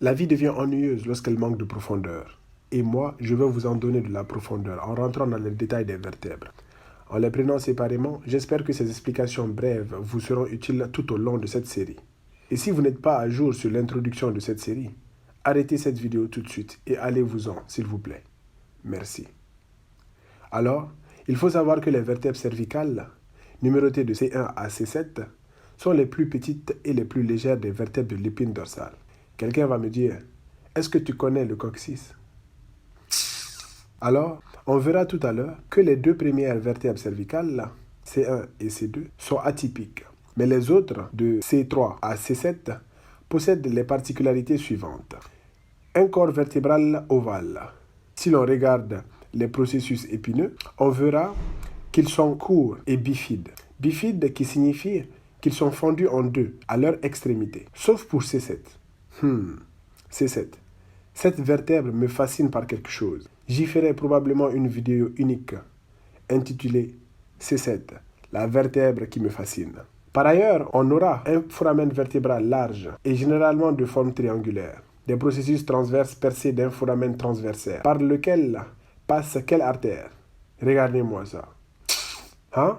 La vie devient ennuyeuse lorsqu'elle manque de profondeur. Et moi, je vais vous en donner de la profondeur en rentrant dans les détails des vertèbres. En les prenant séparément, j'espère que ces explications brèves vous seront utiles tout au long de cette série. Et si vous n'êtes pas à jour sur l'introduction de cette série, arrêtez cette vidéo tout de suite et allez-vous-en, s'il vous plaît. Merci. Alors, il faut savoir que les vertèbres cervicales, numérotées de C1 à C7, sont les plus petites et les plus légères des vertèbres de l'épine dorsale. Quelqu'un va me dire, est-ce que tu connais le coccyx? Alors, on verra tout à l'heure que les deux premières vertèbres cervicales, C1 et C2, sont atypiques. Mais les autres, de C3 à C7, possèdent les particularités suivantes. Un corps vertébral ovale. Si l'on regarde les processus épineux, on verra qu'ils sont courts et bifides. Bifides qui signifie qu'ils sont fendus en deux à leur extrémité, sauf pour C7. C7. Cette vertèbre me fascine par quelque chose. J'y ferai probablement une vidéo unique intitulée C7, la vertèbre qui me fascine. Par ailleurs, on aura un foramen vertébral large et généralement de forme triangulaire. Des processus transverses percés d'un foramen transversaire par lequel passe quelle artère? Regardez-moi ça. Hein?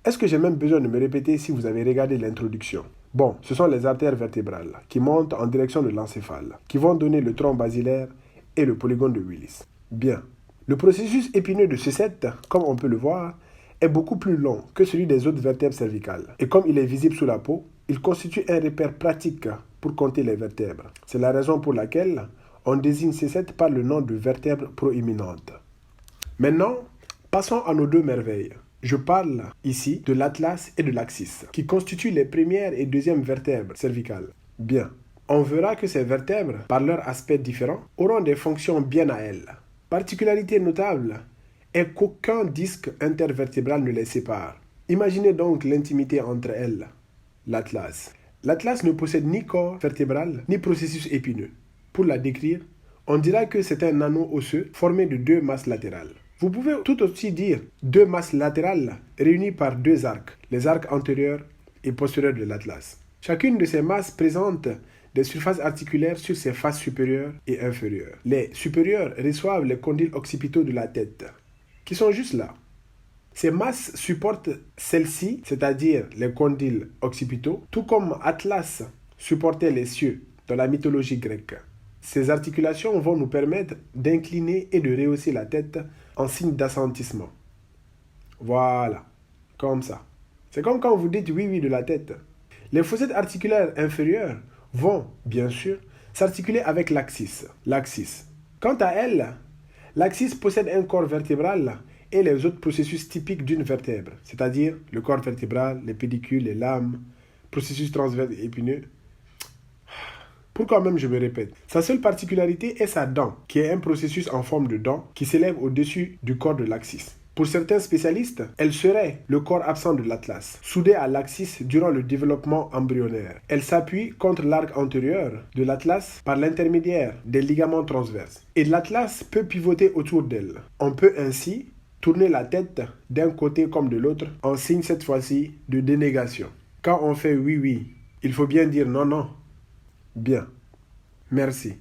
Est-ce que j'ai même besoin de me répéter si vous avez regardé l'introduction? Bon, ce sont les artères vertébrales qui montent en direction de l'encéphale, qui vont donner le tronc basilaire et le polygone de Willis. Bien. Le processus épineux de C7, comme on peut le voir, est beaucoup plus long que celui des autres vertèbres cervicales. Et comme il est visible sous la peau, il constitue un repère pratique pour compter les vertèbres. C'est la raison pour laquelle on désigne C7 par le nom de vertèbre proéminente. Maintenant, passons à nos deux merveilles. Je parle ici de l'atlas et de l'axis, qui constituent les premières et deuxièmes vertèbres cervicales. Bien. On verra que ces vertèbres, par leur aspect différent, auront des fonctions bien à elles. Particularité notable est qu'aucun disque intervertébral ne les sépare. Imaginez donc l'intimité entre elles. L'atlas. L'atlas ne possède ni corps vertébral, ni processus épineux. Pour la décrire, on dira que c'est un anneau osseux formé de deux masses latérales. Vous pouvez tout aussi dire deux masses latérales réunies par deux arcs, les arcs antérieurs et postérieurs de l'atlas. Chacune de ces masses présente des surfaces articulaires sur ses faces supérieures et inférieures. Les supérieures reçoivent les condyles occipitaux de la tête, qui sont juste là. Ces masses supportent celles-ci, c'est-à-dire les condyles occipitaux, tout comme Atlas supportait les cieux dans la mythologie grecque. Ces articulations vont nous permettre d'incliner et de rehausser la tête en signe d'assentissement. Voilà, comme ça. C'est comme quand vous dites oui de la tête. Les fossettes articulaires inférieures vont, bien sûr, s'articuler avec l'axis. Quant à elle, l'axis possède un corps vertébral et les autres processus typiques d'une vertèbre, c'est-à-dire le corps vertébral, les pédicules, les lames, processus transverse et épineux. Pourquoi même je me répète? Sa seule particularité est sa dent, qui est un processus en forme de dent qui s'élève au-dessus du corps de l'axis. Pour certains spécialistes, elle serait le corps absent de l'atlas, soudé à l'axis durant le développement embryonnaire. Elle s'appuie contre l'arc antérieur de l'atlas par l'intermédiaire des ligaments transverses. Et l'atlas peut pivoter autour d'elle. On peut ainsi tourner la tête d'un côté comme de l'autre en signe cette fois-ci de dénégation. Quand on fait oui, il faut bien dire non. Bien. Merci.